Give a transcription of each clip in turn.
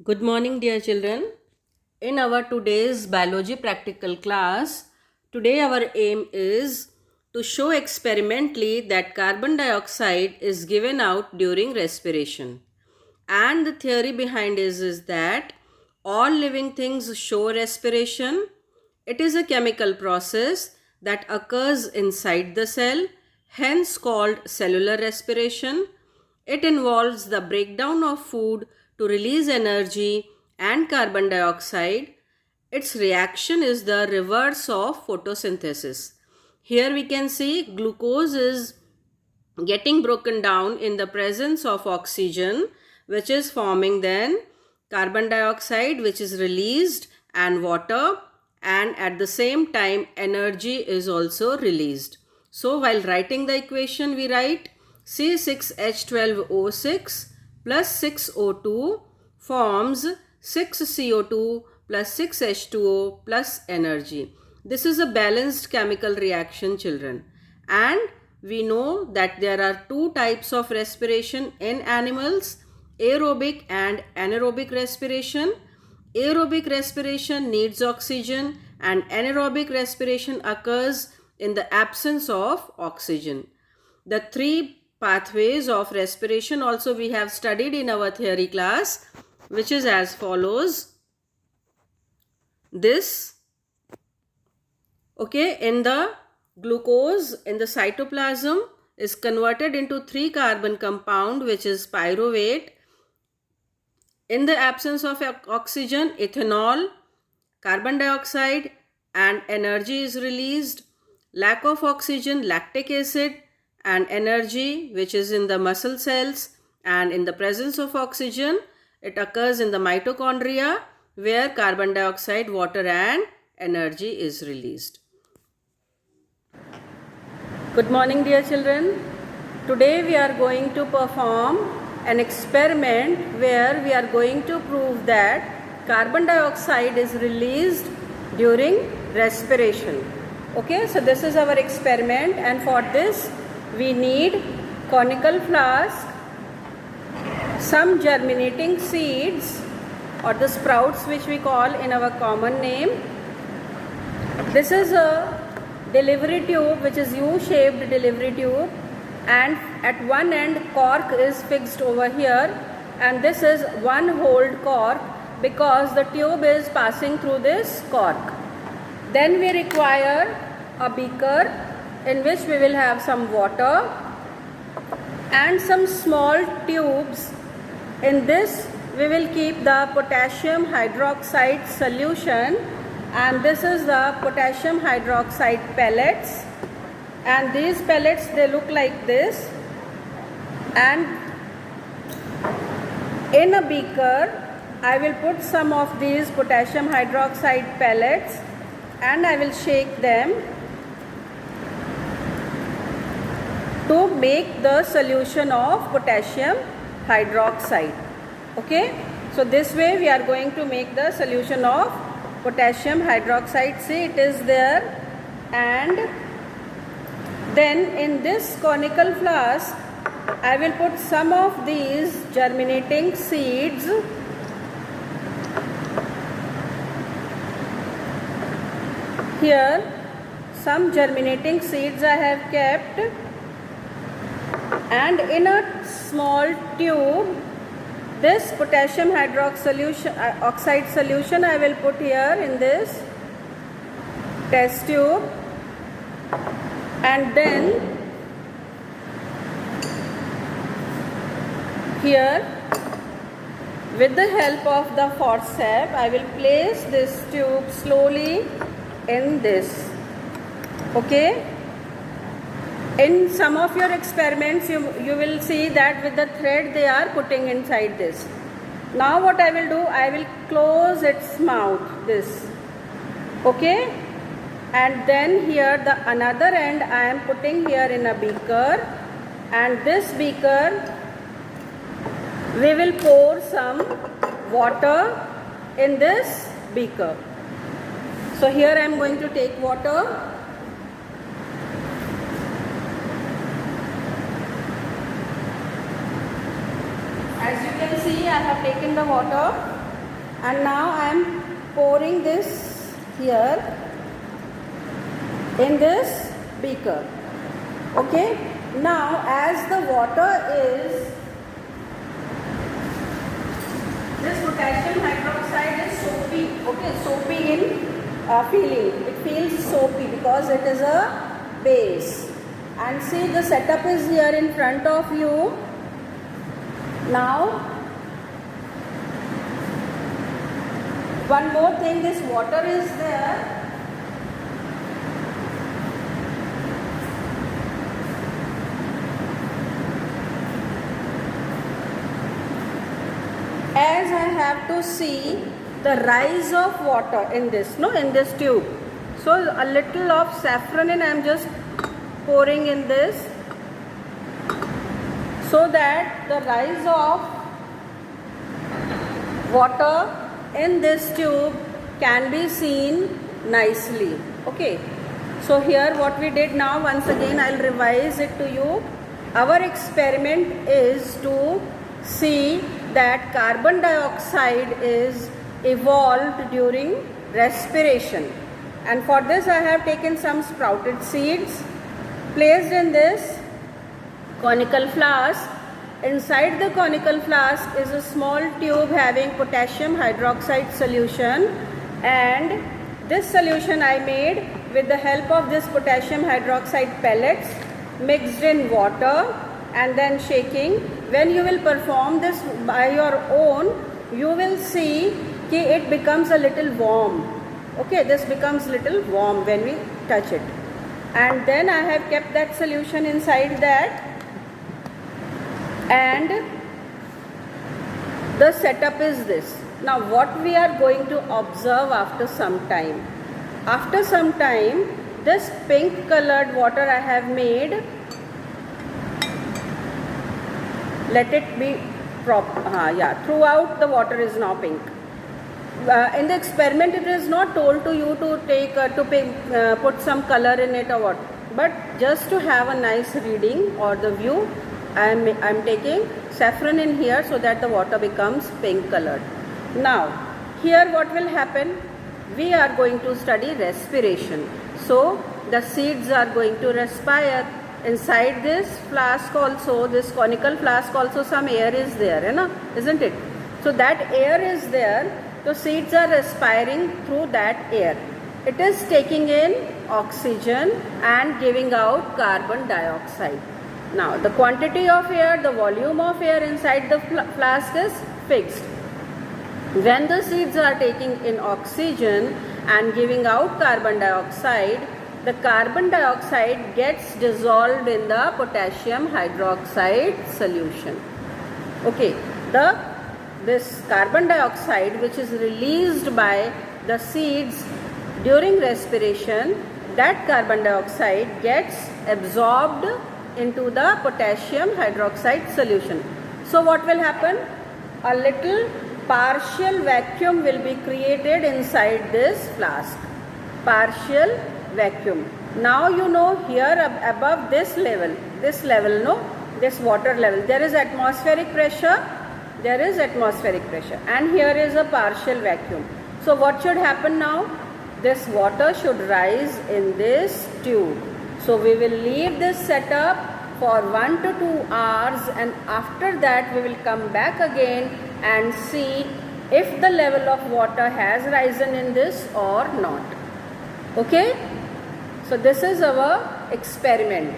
Good morning, dear children. In our today's biology practical class, today our aim is to show experimentally that carbon dioxide is given out during respiration. And the theory behind is that all living things show respiration. It is a chemical process that occurs inside the cell, hence called cellular respiration. It involves the breakdown of food to release energy and carbon dioxide. Its reaction is the reverse of photosynthesis. Here we can see glucose is getting broken down in the presence of oxygen, which is forming then carbon dioxide, which is released, and water, and at the same time energy is also released. So while writing the equation, we write C6H12O6 plus 6O2 forms 6CO2 plus 6H2O plus energy. This is a balanced chemical reaction, children. And we know that there are two types of respiration in animals, aerobic and anaerobic respiration. Aerobic respiration needs oxygen and anaerobic respiration occurs in the absence of oxygen. The three pathways of respiration also we have studied in our theory class, which is as follows. This, in the glucose in the cytoplasm is converted into 3 carbon compound, which is pyruvate. In the absence of oxygen, ethanol, carbon dioxide and energy is released. Lack of oxygen, lactic acid and energy, which is in the muscle cells, and in the presence of oxygen, it occurs in the mitochondria where carbon dioxide, water and energy is released. Good morning, dear children. Today we are going to perform an experiment where we are going to prove that carbon dioxide is released during respiration. Okay, so this is our experiment, and for this we need conical flask, some germinating seeds or the sprouts which we call in our common name. This is a delivery tube, which is U-shaped delivery tube, and at one end cork is fixed over here, and this is one holed cork because the tube is passing through this cork. Then we require a beaker in which we will have some water and some small tubes. In this we will keep the potassium hydroxide solution, and this is the potassium hydroxide pellets, and these pellets, they look like this. And in a beaker I will put some of these potassium hydroxide pellets and I will shake them to make the solution of potassium hydroxide. Okay, so this way we are going to make the solution of potassium hydroxide. See, it is there. And then in this conical flask I will put some of these germinating seeds. Here some germinating seeds I have kept, and in a small tube this potassium oxide solution I will put here in this test tube, and then here with the help of the forceps I will place this tube slowly in this. Okay, in some of your experiments you will see that with the thread they are putting inside this. Now what I will do, I will close its mouth, this. Okay, and then here the another end I am putting here in a beaker, and this beaker we will pour some water in this beaker. So here I am going to take water. As you can see, I have taken the water and now I am pouring this here in this beaker. Okay, now as the water is, this potassium hydroxide is soapy, okay, soapy in feeling. It feels soapy because it is a base. And see, the setup is here in front of you. Now, one more thing, this water is there. As I have to see the rise of water in this, in this tube. So a little of saffronin I am just pouring in this, so that the rise of water in this tube can be seen nicely. Okay. So here what we did now, once again I will revise it to you. Our experiment is to see that carbon dioxide is evolved during respiration, and for this I have taken some sprouted seeds, placed in this conical flask. Inside the conical flask is a small tube having potassium hydroxide solution, and this solution I made with the help of this potassium hydroxide pellets mixed in water and then shaking. When you will perform this by your own, you will see that it becomes a little warm. Okay, this becomes little warm when we touch it. And then I have kept that solution inside that, and the setup is this. Now what we are going to observe after some time. After some time, this pink colored water I have made, let it be throughout the water is now pink. In the experiment it is not told to you to take put some color in it or what, but just to have a nice reading or the view, I am taking saffron in here so that the water becomes pink colored. Now here what will happen, we are going to study respiration. So the seeds are going to respire. Inside this flask also, this conical flask also, some air is there, isn't it? So that air is there, the seeds are respiring through that air. It is taking in oxygen and giving out carbon dioxide. Now the quantity of air, the volume of air inside the flask is fixed. When the seeds are taking in oxygen and giving out carbon dioxide, the carbon dioxide gets dissolved in the potassium hydroxide solution. Okay, this carbon dioxide which is released by the seeds during respiration, that carbon dioxide gets absorbed into the potassium hydroxide solution. So what will happen? A little partial vacuum will be created inside this flask. Partial vacuum. Now you know here above this level, this water level, there is atmospheric pressure, and here is a partial vacuum. So what should happen now? This water should rise in this tube. So we will leave this setup for 1 to 2 hours, and after that we will come back again and see if the level of water has risen in this or not. Okay? So this is our experiment.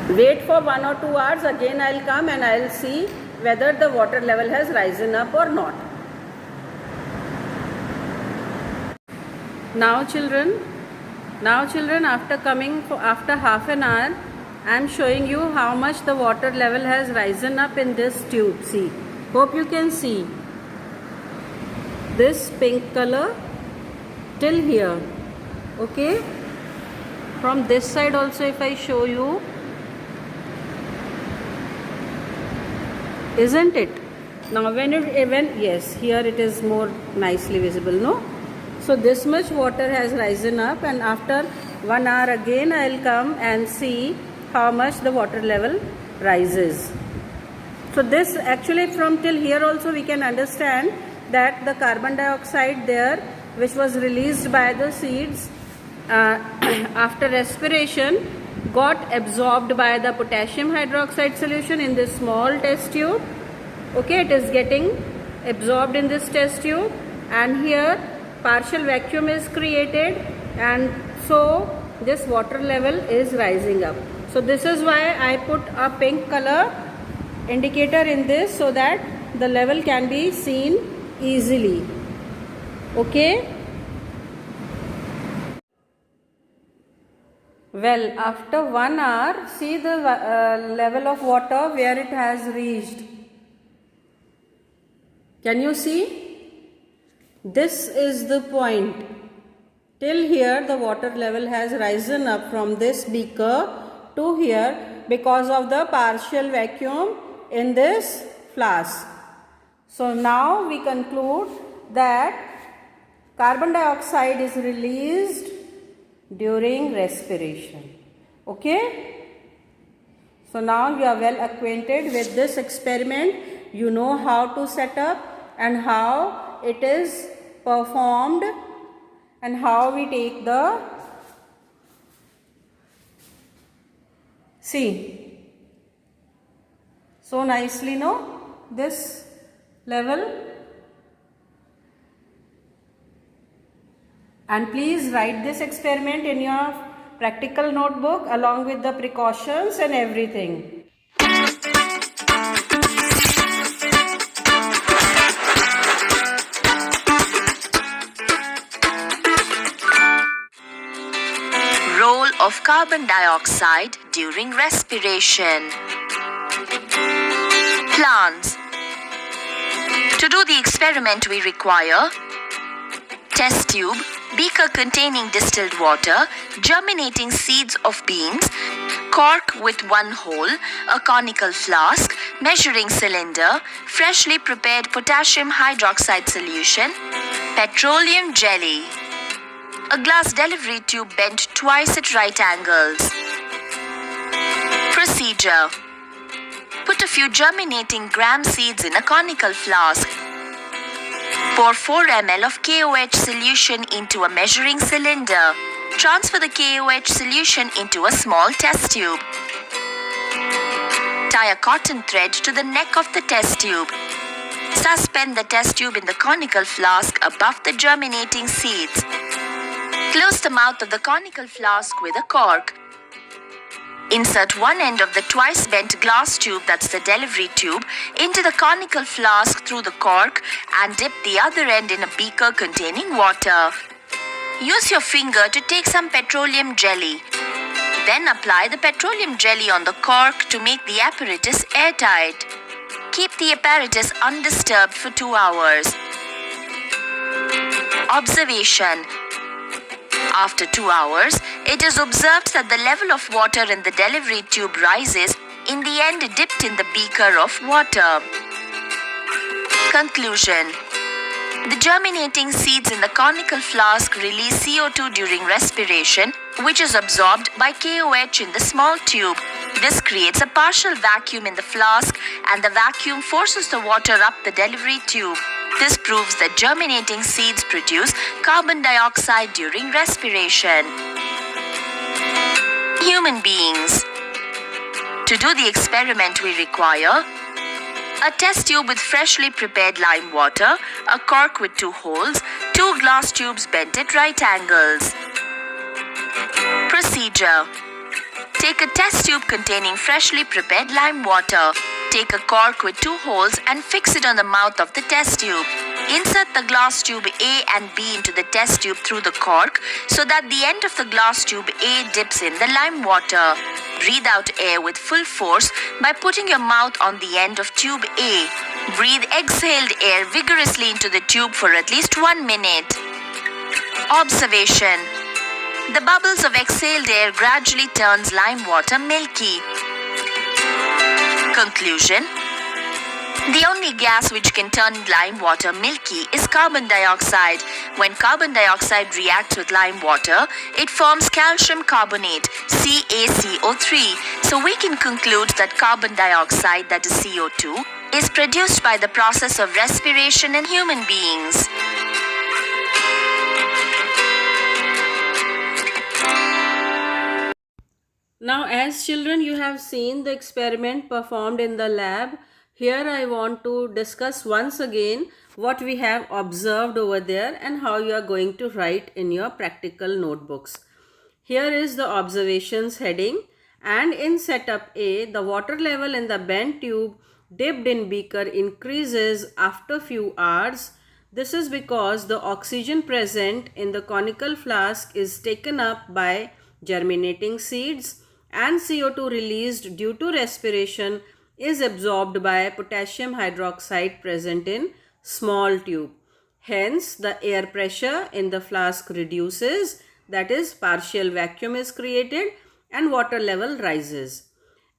Wait for 1 or 2 hours, again I will come and I will see whether the water level has risen up or not. Now children, after half an hour, I am showing you how much the water level has risen up in this tube. See, hope you can see this pink color till here. Okay, from this side also if I show you, isn't it? Now yes, here it is more nicely visible, no? So this much water has risen up, and after 1 hour again I will come and see how much the water level rises. So this actually from till here also we can understand that the carbon dioxide there which was released by the seeds after respiration got absorbed by the potassium hydroxide solution in this small test tube. Okay, it is getting absorbed in this test tube, and here partial vacuum is created, and so this water level is rising up. So this is why I put a pink color indicator in this, so that the level can be seen easily. Okay. Well, after 1 hour, see the level of water where it has reached. Can you see? This is the point. Till here the water level has risen up from this beaker to here because of the partial vacuum in this flask. So now we conclude that carbon dioxide is released during respiration. Okay? So now you are well acquainted with this experiment. You know how to set up and how it is performed and how we take the, see, so nicely, no, this level. And please write this experiment in your practical notebook along with the precautions and everything. Role of carbon dioxide during respiration. Plants. To do the experiment we require test tube, beaker containing distilled water, germinating seeds of beans, cork with 1 hole, a conical flask, measuring cylinder, freshly prepared potassium hydroxide solution, petroleum jelly, a glass delivery tube bent twice at right angles. Procedure. Put a few germinating gram seeds in a conical flask. Pour 4 ml of KOH solution into a measuring cylinder. Transfer the KOH solution into a small test tube. Tie a cotton thread to the neck of the test tube. Suspend the test tube in the conical flask above the germinating seeds. Close the mouth of the conical flask with a cork. Insert one end of the twice bent glass tube, that's the delivery tube, into the conical flask through the cork and dip the other end in a beaker containing water. Use your finger to take some petroleum jelly. Then apply the petroleum jelly on the cork to make the apparatus airtight. Keep the apparatus undisturbed for 2 hours. Observation. After 2 hours, it is observed that the level of water in the delivery tube rises, in the end dipped in the beaker of water. Conclusion. The germinating seeds in the conical flask release CO2 during respiration, which is absorbed by KOH in the small tube. This creates a partial vacuum in the flask, and the vacuum forces the water up the delivery tube. This proves that germinating seeds produce carbon dioxide during respiration. Human beings. To do the experiment we require a test tube with freshly prepared lime water, a cork with 2 holes, 2 glass tubes bent at right angles. Procedure. Take a test tube containing freshly prepared lime water. Take a cork with 2 holes and fix it on the mouth of the test tube. Insert the glass tube A and B into the test tube through the cork so that the end of the glass tube A dips in the lime water. Breathe out air with full force by putting your mouth on the end of tube A. Breathe exhaled air vigorously into the tube for at least 1 minute. Observation. The bubbles of exhaled air gradually turns lime water milky. Conclusion. The only gas which can turn lime water milky is carbon dioxide. When carbon dioxide reacts with lime water, it forms calcium carbonate, CaCO3. So we can conclude that carbon dioxide, that is CO2, is produced by the process of respiration in human beings. Now, as children, you have seen the experiment performed in the lab. Here I want to discuss once again what we have observed over there and how you are going to write in your practical notebooks. Here is the observations heading, and in setup A, the water level in the bent tube dipped in beaker increases after few hours. This is because the oxygen present in the conical flask is taken up by germinating seeds, and CO2 released due to respiration is absorbed by potassium hydroxide present in small tube. Hence, the air pressure in the flask reduces, that is, partial vacuum is created and water level rises.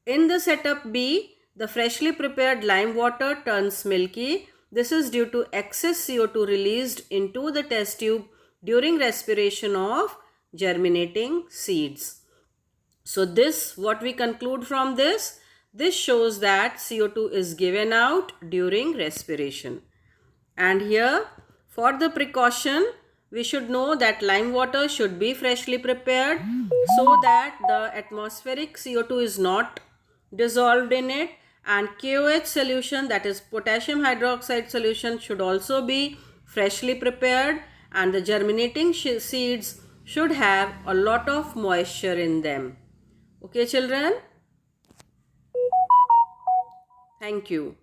In the setup B, the freshly prepared lime water turns milky. This is due to excess CO2 released into the test tube during respiration of germinating seeds. So this, what we conclude from this? This shows that CO2 is given out during respiration. And here, for the precaution, we should know that lime water should be freshly prepared so that the atmospheric CO2 is not dissolved in it, and KOH solution, that is potassium hydroxide solution, should also be freshly prepared, and the germinating seeds should have a lot of moisture in them. Okay, children? Thank you.